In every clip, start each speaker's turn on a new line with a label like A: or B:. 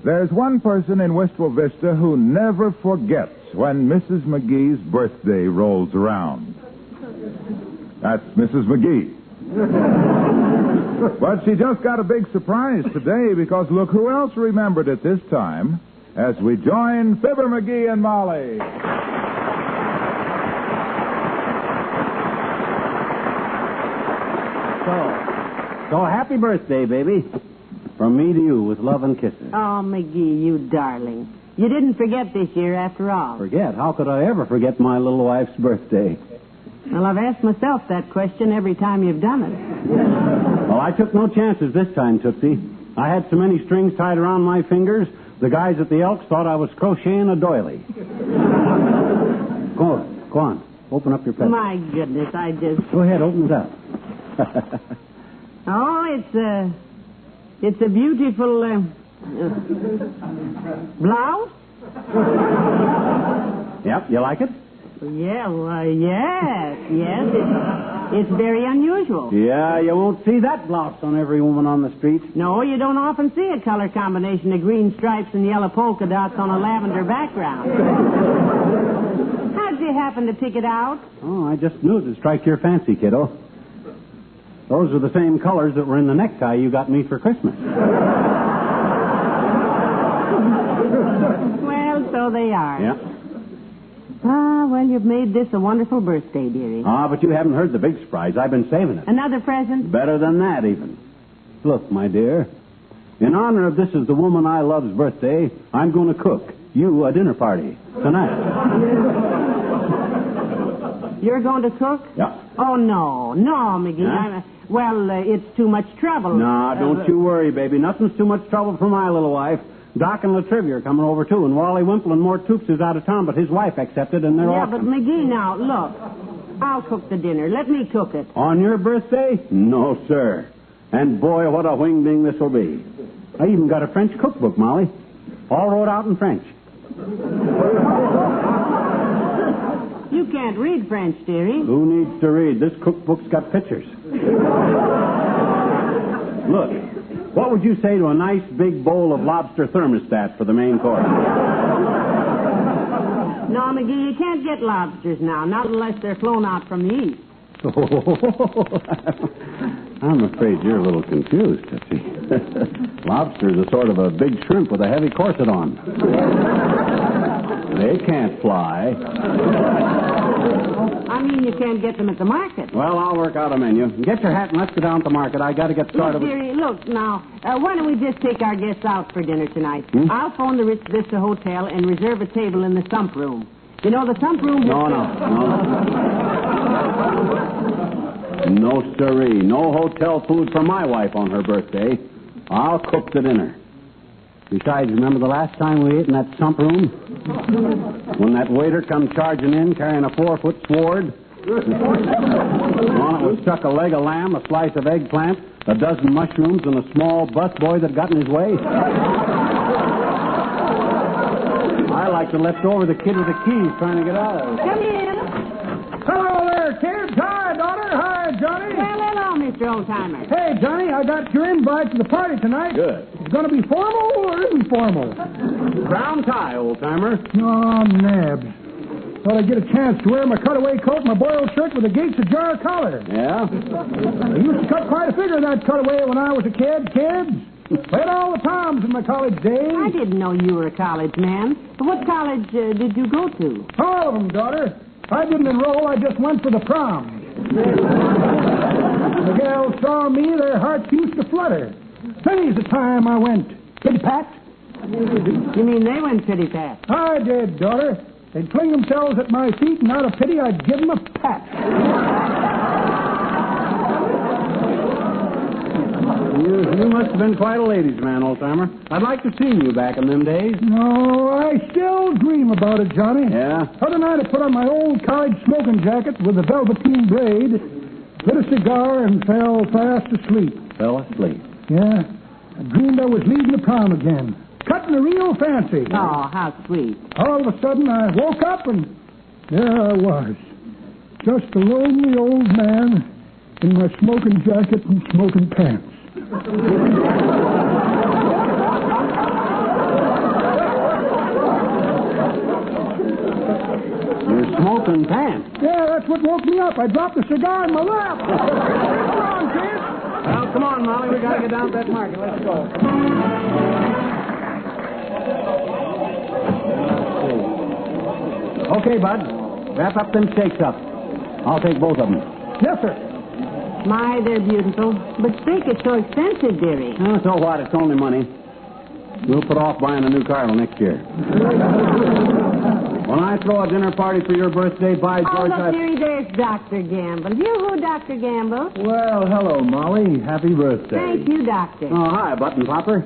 A: There's one person in Wistful Vista who never forgets when Mrs. McGee's birthday rolls around. That's Mrs. McGee. But she just got a big surprise today because look who else remembered it this time as we join Fibber McGee and Molly.
B: So happy birthday, baby. From me to you with love and kisses.
C: Oh, McGee, you darling. You didn't forget this year after all.
B: Forget? How could I ever forget my little wife's birthday?
C: Well, I've asked myself that question every time you've done it.
B: Well, I took no chances this time, Tootsie. I had so many strings tied around my fingers, the guys at the Elks thought I was crocheting a doily. Go on. Open up your present.
C: My goodness, I just...
B: Go ahead, open it up.
C: Oh, it's a beautiful blouse.
B: Yep, you like it?
C: Yeah, well, yes. It's very unusual.
B: Yeah, you won't see that blouse on every woman on the street.
C: No, you don't often see a color combination of green stripes and yellow polka dots on a lavender background. How'd you happen to pick it out?
B: Oh, I just knew it would strike your fancy, kiddo. Those are the same colors that were in the necktie you got me for Christmas.
C: Well, so they are.
B: Yeah.
C: Well, you've made this a wonderful birthday, dearie.
B: But you haven't heard the big surprise. I've been saving it.
C: Another present?
B: Better than that, even. Look, my dear, in honor of this is the woman I love's birthday, I'm going to cook you a dinner party tonight.
C: You're going to cook?
B: Yeah.
C: Oh, no, McGee.
B: Huh?
C: It's too much trouble.
B: No, don't you worry, baby. Nothing's too much trouble for my little wife. Doc and Latrivia are coming over, too, and Wally Wimple and Mort Toops is out of town, but his wife accepted, and they're
C: Yeah,
B: awesome.
C: but McGee, now, look. I'll cook the dinner. Let me cook it.
B: On your birthday? No, sir. And, boy, what a wing-ding this will be. I even got a French cookbook, Molly. All wrote out in French.
C: You can't read French, dearie.
B: Who needs to read? This cookbook's got pictures. Look, what would you say to a nice big bowl of lobster thermostat for the main course?
C: No, McGee, you can't get lobsters now, not unless they're flown out from the east.
B: I'm afraid you're a little confused, Tootsie. Lobster's a sort of a big shrimp with a heavy corset on. They can't fly.
C: I mean, you can't get them at the market.
B: Well, I'll work out a menu. Get your hat and let's go down to the market. I got to get started.
C: Look, dearie, look, now, why don't we just take our guests out for dinner tonight? I'll phone the Ritz Vista Hotel and reserve a table in the sump room. You know, the sump room...
B: No. No, sirree. No hotel food for my wife on her birthday. I'll cook the dinner. Besides, remember the last time we ate in that sump room? When that waiter come charging in carrying a 4-foot sword? On it was stuck a leg of lamb, a slice of eggplant, a dozen mushrooms, and a small busboy that got in his way? I like to left over the kid with the keys trying to get out of it.
C: Come in.
D: Hello there, kids. Hi, daughter. Hi, Johnny.
C: Well, hello, Mr. Oldtimer.
D: Hey, Johnny, I got your invite to the party tonight.
B: Good.
D: It's going to be formal or informal?
B: Brown tie, old-timer.
D: Oh, nabs. Thought I'd get a chance to wear my cutaway coat and my boiled shirt with a Gates Ajar collar.
B: Yeah?
D: I used to cut quite a figure of that cutaway when I was a kid, kids. Played all the toms in my college days.
C: I didn't know you were a college man. What college did you go to?
D: All of them, daughter. I didn't enroll, I just went for the prom. The girls saw me, their hearts used to flutter. Many's the time I went pitty-pat.
C: You mean they went pitty-pat?
D: I did, daughter. They'd fling themselves at my feet, and out of pity, I'd give them a pat.
B: You must have been quite a ladies' man, old-timer. I'd like to see you back in them days.
D: No, I still dream about it, Johnny.
B: Yeah?
D: Other night I put on my old college smoking jacket with a velveteen braid, lit a cigar, and fell fast asleep.
B: Fell asleep.
D: Yeah. I dreamed I was leaving the prom again. Cutting a real fancy.
C: Oh, how sweet.
D: All of a sudden I woke up and there I was. Just a lonely old man in my smoking jacket and smoking pants.
B: Western pants.
D: Yeah, that's what woke me up. I dropped the cigar in my lap. Come on, kid.
B: Well, come on, Molly. We got to get down to that market. Let's go. Okay, Bud. Wrap up them shakes up. I'll take both of them.
D: Yes, sir.
C: My, they're beautiful. But steak is so expensive, dearie.
B: Oh, so what? It's only money. We'll put off buying a new car till next year. When I throw a dinner party for your birthday, by George,
C: look, dearie, there's Dr. Gamble. You who, Dr. Gamble?
E: Well, hello, Molly. Happy birthday.
C: Thank you, Doctor.
B: Oh, hi, Button Popper.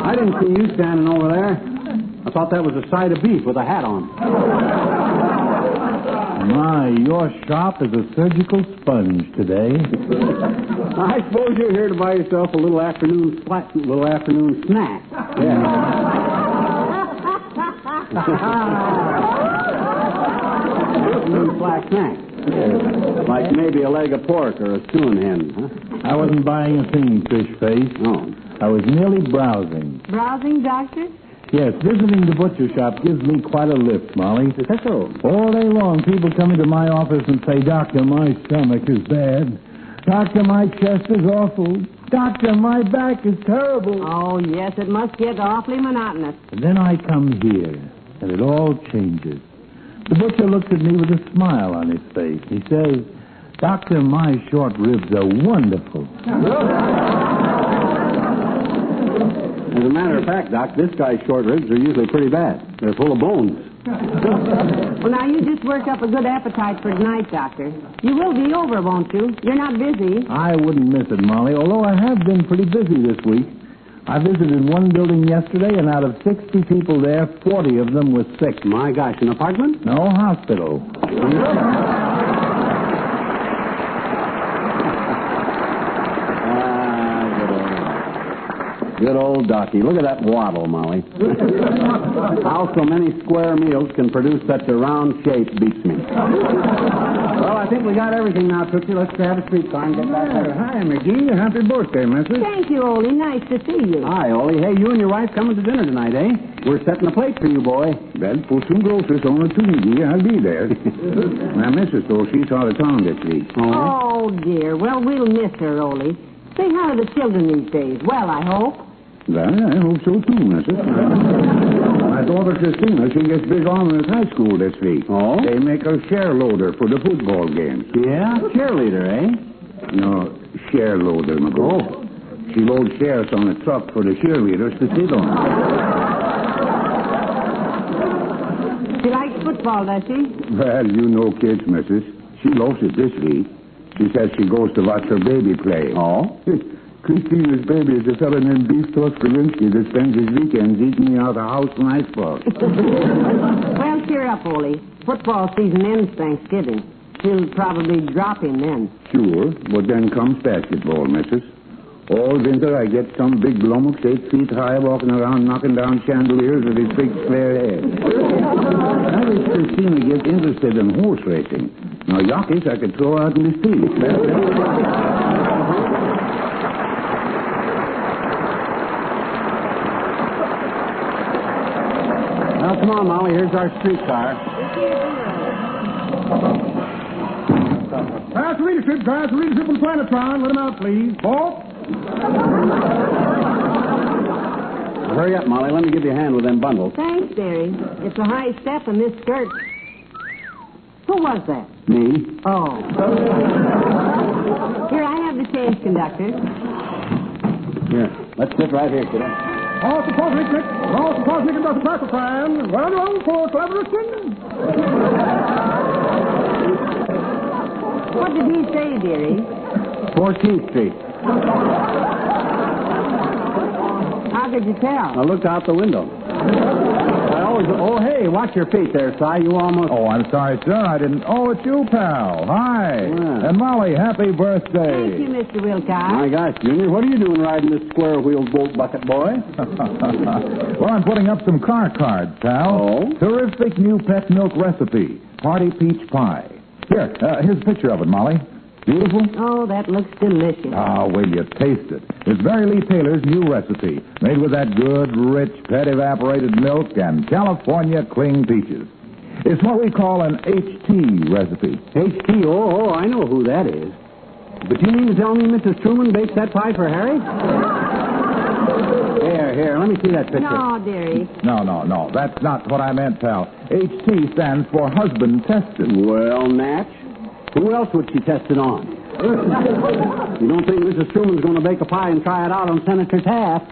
B: I didn't see you standing over there. I thought that was a side of beef with a hat on.
E: My, your shop is a surgical sponge today.
B: I suppose you're here to buy yourself a little afternoon snack. Yeah. Afternoon slack snack. Like maybe a leg of pork or a stewing hen, huh?
E: I wasn't buying a thing, fish face.
B: Oh.
E: I was merely browsing.
C: Browsing, Doctor?
E: Yes, visiting the butcher shop gives me quite a lift, Molly.
B: Is that so?
E: All day long, people come into my office and say, Doctor, my stomach is bad. Doctor, my chest is awful. Doctor, my back is terrible.
C: Oh, yes, it must get awfully monotonous.
E: And then I come here, and it all changes. The butcher looks at me with a smile on his face. He says, Doctor, my short ribs are wonderful.
B: As a matter of fact, Doc, this guy's short ribs are usually pretty bad. They're full of bones.
C: Well, now, you just work up a good appetite for tonight, Doctor. You will be over, won't you? You're not busy.
E: I wouldn't miss it, Molly, although I have been pretty busy this week. I visited one building yesterday, and out of 60 people there, 40 of them were sick.
B: My gosh, an apartment?
E: No, hospital.
B: Good old Docky. Look at that waddle, Molly. How so many square meals can produce such a round shape beats me. Well, I think we got everything now, Tootsie. Let's have a streetcar and get back there.
D: Hi, McGee. Happy birthday, missus.
C: Thank you, Ole. Nice to see you.
B: Hi, Ollie. Hey, you and your wife coming to dinner tonight, eh? We're setting a plate for you, boy.
F: Well, put some groceries on it too, McGee. I'll be there. My missus, though, she's out of town this week.
C: Oh, dear. Well, we'll miss her, Ole. Say, how are the children these days? Well, I hope.
F: Well, I hope so too, missus. My daughter Christina, she gets big honors at high school this week.
B: Oh?
F: They make her share loader for the football games.
B: Yeah? Cheerleader, eh?
F: No, share loader, McGee.
B: Oh.
F: She loads shares on a truck for the cheerleaders to sit on.
C: She likes football, does she?
F: Well, you know kids, missus. She loves it this week. She says she goes to watch her baby play.
B: Oh?
F: Christina's baby is a fellow named Beef Toskalinsky that spends his weekends eating me out of house and icebox.
C: Well, cheer up, Ole. Football season ends Thanksgiving. She'll probably drop him then.
F: Sure, but then comes basketball, missus. All winter I get some big lummox 8 feet high walking around knocking down chandeliers with his big square head. How does Christina get interested in horse racing? Now, jockeys I could throw out in the street.
B: Well, come on, Molly. Here's our streetcar.
D: Pass the leadership on Planetron. Let them out, please. Both.
B: Hurry up, Molly. Let me give you a hand with them bundles.
C: Thanks, dearie. It's a high step in this skirt. Who was that?
B: Me?
C: Oh. Here, I have the change, conductor.
B: Here. Let's sit right here, kiddo.
D: All support, Richard. All support, Richard, Dr. Packlepan. Well done for Cleveriston.
C: What did he say, dearie?
B: 14th Street.
C: How could you tell?
B: I looked out the window. Hey, watch your feet there, Si. You almost...
A: Oh, I'm sorry, sir. I didn't... Oh, it's you, pal. Hi.
B: Yeah.
A: And Molly, happy birthday.
C: Thank you, Mr. Wilcox.
B: My gosh, Junior, what are you doing riding this square-wheeled boat bucket, boy?
A: Well, I'm putting up some car cards, pal.
B: Oh?
A: Terrific new pet milk recipe. Party peach pie. Here, here's a picture of it, Molly. Beautiful?
C: Oh, that looks delicious.
A: Ah, will you taste it? It's Mary Lee Taylor's new recipe, made with that good, rich, pet evaporated milk and California cling peaches. It's what we call an HT recipe.
B: HT? Oh, I know who that is. But you mean to tell me Mrs. Truman baked that pie for Harry? Here, let me see that picture.
C: No, dearie.
A: No. That's not what I meant, pal. HT stands for husband tested.
B: Well, Natch, who else would she test it on? You don't think Mrs. Truman's going to bake a pie and try it out on Senator Taft?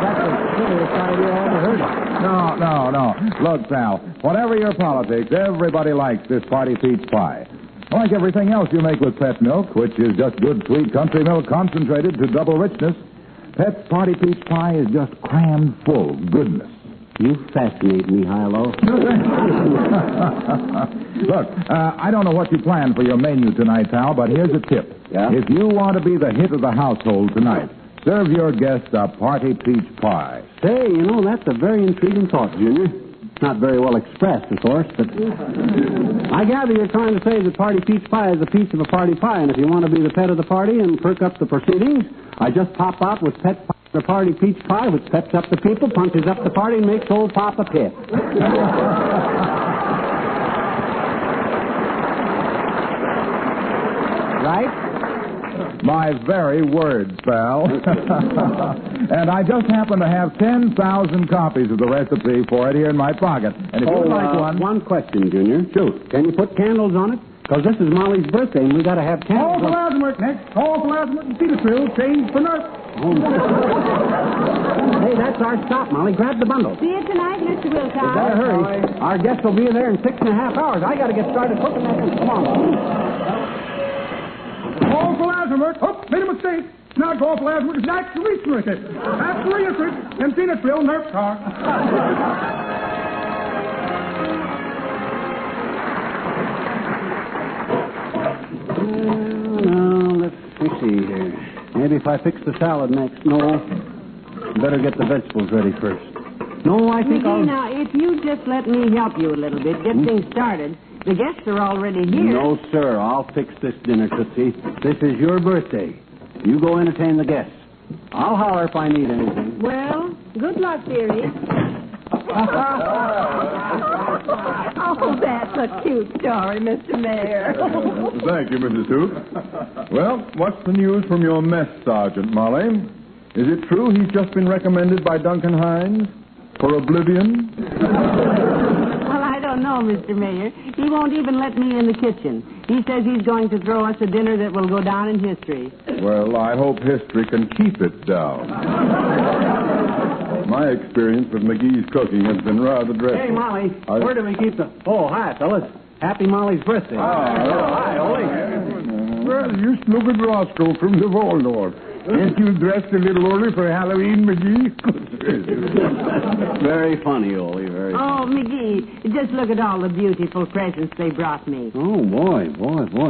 B: That's the silliest idea I ever heard of.
A: No. Look, pal, whatever your politics, everybody likes this party peach pie. Like everything else you make with Pet milk, which is just good, sweet country milk concentrated to double richness, Pet's party peach pie is just crammed full of goodness.
B: You fascinate me, Hilo.
A: Look, I don't know what you planned for your menu tonight, pal, but here's a tip.
B: Yeah?
A: If you want to be the hit of the household tonight, serve your guests a party peach pie.
B: Say, that's a very intriguing thought, Junior. Not very well expressed, of course, but I gather you're trying to say that party peach pie is a piece of a party pie, and if you want to be the pet of the party and perk up the proceedings, I just pop out with pet the party peach pie, which peps up the people, punches up the party, and makes old Papa pit. Right?
A: My very words, pal. And I just happen to have 10,000 copies of the recipe for it here in my pocket. And if you'd like one...
B: One question, Junior.
A: Shoot.
B: Can you put candles on it? Because this is Molly's birthday, and we got to have candles.
D: Call for Lasimert next. Call for Lasimert and Petersville. Change for Nerf.
B: Hey, that's our stop, Molly. Grab the bundle.
C: See you tonight, Mr. Wilcox.
B: Better hurry. Our guests will be there in 6.5 hours. I got to get started cooking that. Come on.
D: Call for Lasimert. Oh, made a mistake. Not call for Lasimert. It's exasperation. Exasperation. And Petersville Nerf car.
B: Let me see here. Maybe if I fix the salad next. No. Better get the vegetables ready first. No, I think
C: McGee, now, if you just let me help you a little bit, get things started. The guests are already here.
B: No, sir. I'll fix this dinner, Tootsie. This is your birthday. You go entertain the guests. I'll holler if I need anything.
C: Well, good luck, dearie. Oh, that's a cute story, Mr. Mayor.
G: Thank you, Mrs. Hoop. Well, what's the news from your mess sergeant, Molly? Is it true he's just been recommended by Duncan Hines for oblivion?
C: Well, I don't know, Mr. Mayor. He won't even let me in the kitchen. He says he's going to throw us a dinner that will go down in history.
G: Well, I hope history can keep it down. My experience with McGee's cooking has been rather dreadful.
B: Hey, Molly, where do we keep the... Oh, hi, fellas. Happy Molly's birthday. Hi, Ole.
F: Well, you stupid Roscoe from the Waldorf. Ain't you dressed a little early for Halloween, McGee?
B: Very funny, Ole, very funny.
C: Oh, McGee, just look at all the beautiful presents they brought me.
B: Oh, boy,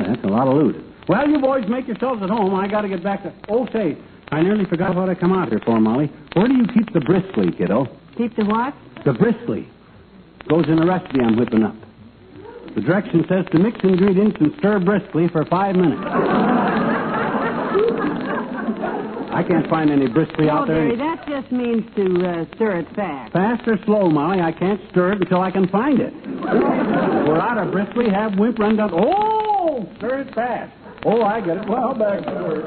B: that's a lot of loot. Well, you boys make yourselves at home. I got to get back to... Oh, say, I nearly forgot what I come out here for, Molly. Where do you keep the bristly, kiddo?
C: Keep the what?
B: The bristly. Goes in the recipe I'm whipping up. The direction says to mix ingredients and stir briskly for 5 minutes. I can't find any briskly out there.
C: Dearie, that just means to stir it fast.
B: Fast or slow, Molly, I can't stir it until I can find it. If we're out of briskly, have Wimp run down... Oh! Stir it fast. Oh, I get it. Well, back to work.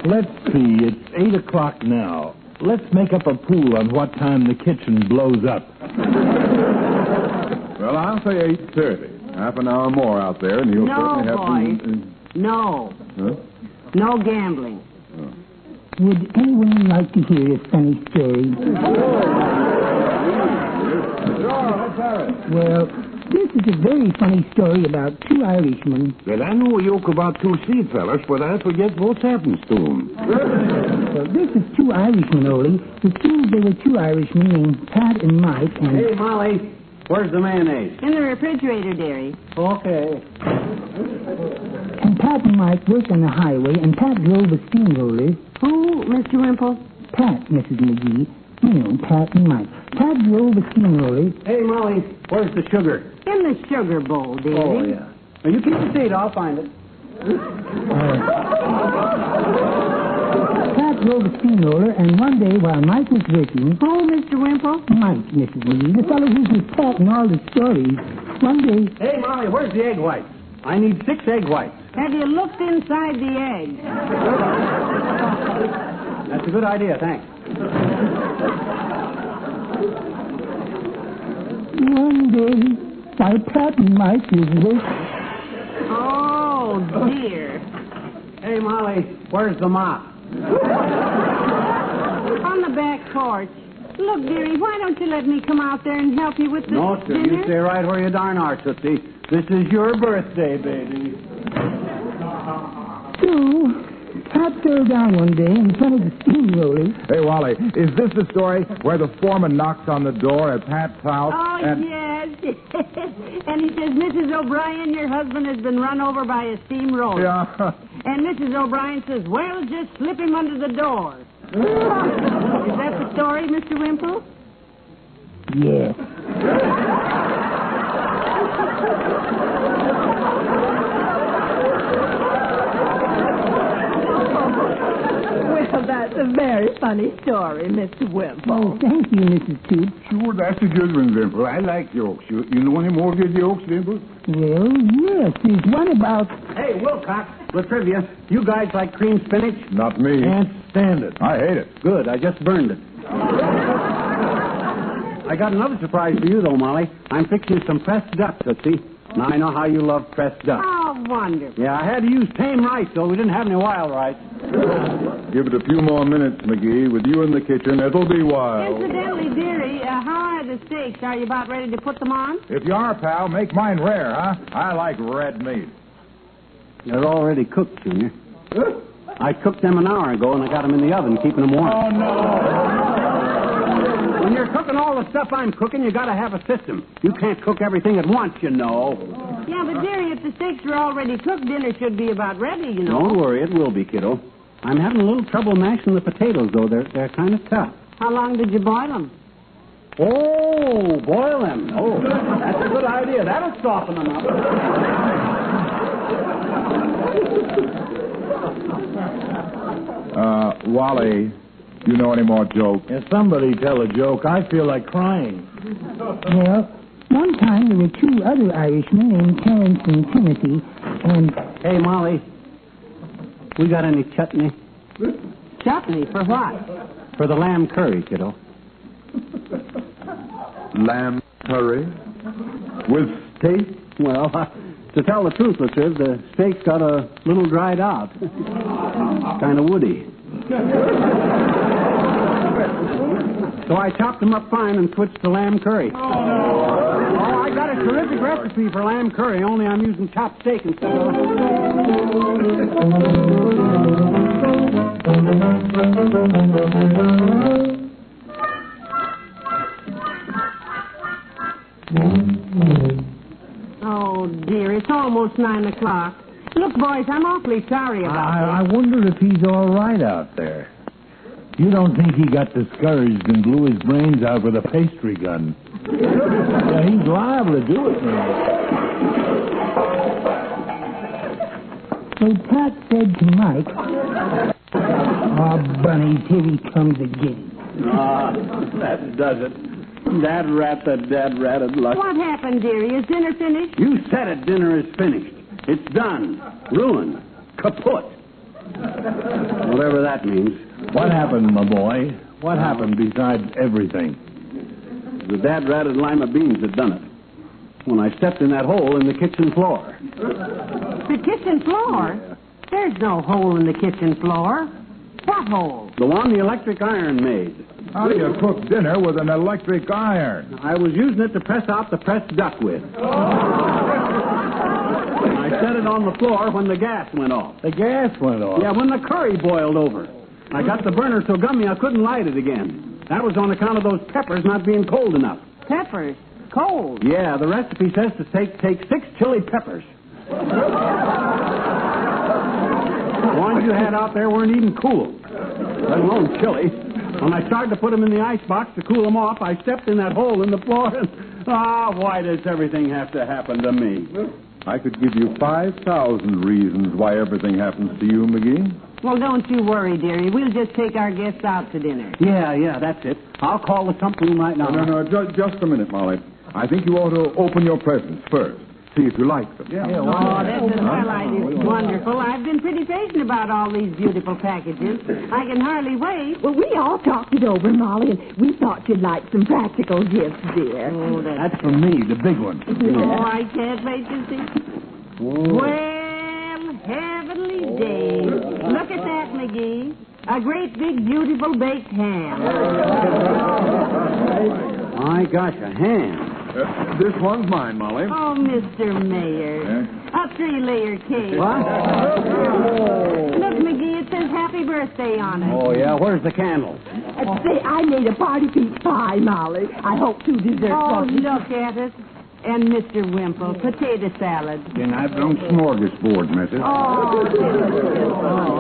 E: Let's see, it's 8 o'clock now. Let's make up a pool on what time the kitchen blows up.
G: Well, I'll say 8:30. Half an hour more out there, and you'll certainly have
C: boys. No.
G: Huh?
C: No gambling.
H: Would anyone like to hear a funny story? Well, this is a very funny story about two Irishmen.
F: Well, I know a yoke about two sea fellas, but I forget what happens to them.
H: Well, this is two Irishmen, Ole. It seems there were two Irishmen named Pat and Mike, and...
B: Hey, Molly, where's the mayonnaise?
C: In the refrigerator, dearie.
B: Okay.
H: And Pat and Mike worked on the highway, and Pat drove a steamroller.
C: Who, Mr. Wimple?
H: Pat, Mrs. McGee. You know, Pat and Mike. Pat drove a steamroller.
B: Hey, Molly, where's the sugar?
C: In the sugar bowl, dearie.
B: Oh, yeah. Now, you keep the seat. I'll find it.
H: drove a steamroller, and one day while Mike was working...
C: Oh, Mr. Wimple?
H: Mike, Mrs. McGee, the fellow who's been patting all the stories. One day...
B: Hey, Molly, where's the egg whites? I need 6 egg whites.
C: Have you looked inside the egg?
B: That's a good idea, thanks.
H: One day, while Pat and Mike was working...
C: Oh, dear.
B: Hey, Molly, where's the mop?
C: On the back porch. Look, dearie, why don't you let me come out there and help you with the
B: No, sir,
C: dinner?
B: you stay right where you darn are, Tootsie. This is your birthday, baby.
H: So, Pat fell down one day in front of the steamroller.
A: Hey, Wally, is this the story where the foreman knocks on the door at Pat's house?
C: Oh, yes. And he says, Mrs. O'Brien, your husband has been run over by a steamroller.
A: Yeah.
C: And Mrs. O'Brien says, well, just slip him under the door. Is that the story, Mr. Wimple?
H: Yes.
C: Well, that's a very funny story, Mr. Wimple.
H: Oh, thank you, Mrs. Toots.
F: Sure, that's a good one, Wimple. I like jokes. You know any more good jokes, Wimple?
H: Well, yes, there's one about...
B: Hey, Wilcox, with trivia, you guys like cream spinach?
A: Not me.
B: Can't stand it.
A: I hate it.
B: Good, I just burned it. I got another surprise for you, though, Molly. I'm fixing some pressed duck, Tootsie. Now, I know how you love pressed duck.
C: Oh, wonderful.
B: Yeah, I had to use tame rice, though. We didn't have any wild rice.
G: Give it a few more minutes, McGee. With you in the kitchen, it'll be wild.
C: Incidentally, dearie, how are the steaks? Are you about ready to put them on?
A: If you are, pal, make mine rare, huh? I like red meat.
B: They're already cooked, Junior. I cooked them an hour ago, and I got them in the oven, keeping them warm.
A: Oh, no.
B: When you're cooking all the stuff I'm cooking, you got to have a system. You can't cook everything at once, you know.
C: Yeah, but, dearie, if the steaks are already cooked, dinner should be about ready, you know.
B: Don't worry, it will be, kiddo. I'm having a little trouble mashing the potatoes, though. They're kind of tough.
C: How long did you boil them?
B: Oh, boil them. Oh, that's a good idea. That'll soften them up.
A: Wally, you know any more jokes?
E: If somebody tell a joke, I feel like crying.
H: Well, one time there were 2 other Irishmen named Terence and Timothy, and...
B: Hey, Molly, we got any chutney?
C: Chutney? For what?
B: For the lamb curry, kiddo.
G: Lamb curry with steak?
B: Well, to tell the truth, Latriv, the steak's got a little dried out. Kind of woody. So I chopped them up fine and switched to lamb curry. Oh, I got a terrific recipe for lamb curry, only I'm using chopped steak instead of...
C: Oh, dear, it's almost 9 o'clock. Look, boys, I'm awfully sorry about
E: I wonder if he's all right out there. You don't think he got discouraged and blew his brains out with a pastry gun? Yeah, he's liable to do it, man.
H: So Pat said to Mike, "Oh, Bunny, here he comes again."
B: That does it. Dad ratted luck.
C: What happened, dearie? Is dinner finished?
B: You said it, dinner is finished. It's done. Ruined. Kaput. Whatever that means.
E: What happened, my boy? What happened besides everything?
B: The dad-ratted lima beans had done it. When I stepped in that hole in the kitchen floor.
C: The kitchen floor? There's no hole in the kitchen floor. What hole?
B: The one the electric iron made.
A: How do you cook dinner with an electric iron?
B: I was using it to press out the pressed duck with. I set it on the floor when the gas went off.
E: The gas went off?
B: Yeah, when the curry boiled over. I got the burner so gummy I couldn't light it again. That was on account of those peppers not being cold enough.
C: Peppers? Cold?
B: Yeah, the recipe says to take 6 chili peppers. The ones you had out there weren't even cool, let alone chili. When I started to put them in the icebox to cool them off, I stepped in that hole in the floor and... why does everything have to happen to me?
G: I could give you 5,000 reasons why everything happens to you, McGee.
C: Well, don't you worry, dearie. We'll just take our guests out to dinner.
B: Yeah, that's it. I'll call the sump room right now.
G: No, just a minute, Molly. I think you ought to open your presents first. See if you like them.
C: Oh, that's a swell idea. Wonderful. I've been pretty patient about all these beautiful packages. I can hardly wait.
I: Well, we all talked it over, Molly, and we thought you'd like some practical gifts, dear.
C: Oh,
E: That's for me, the big one.
C: Oh, I can't wait to see. Well, heavenly days. Look at that, McGee. A great big, beautiful baked ham.
B: My gosh, a ham.
G: This one's mine, Molly.
C: Oh, Mr. Mayor. A 3-layer cake.
B: What?
C: Look, McGee, it says happy birthday on it.
B: Oh, yeah, where's the candles?
I: Say, I made a party peach pie, Molly. I hope 2 desserts.
C: Oh, look at it. And Mr. Wimple, potato salad.
F: Then I've done smorgasbord, missus.
B: Oh,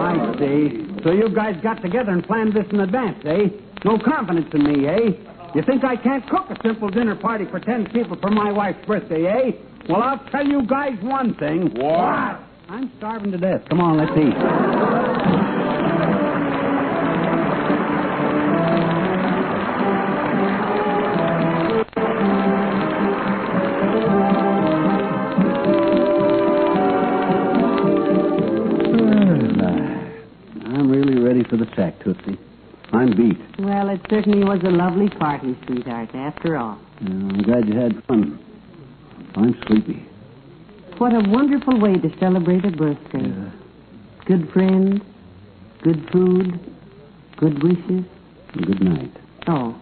B: I see. So you guys got together and planned this in advance, eh? No confidence in me, eh? You think I can't cook a simple dinner party for 10 people for my wife's birthday, eh? Well, I'll tell you guys one thing.
G: What?
B: I'm starving to death. Come on, let's eat. I'm really ready for the sack, Tootsie. I'm beat.
C: Well, it certainly was a lovely party, sweetheart, after all.
B: I'm glad you had fun. I'm sleepy.
C: What a wonderful way to celebrate a birthday.
B: Yeah.
C: Good friends, good food, good wishes.
B: Good night.
C: Oh.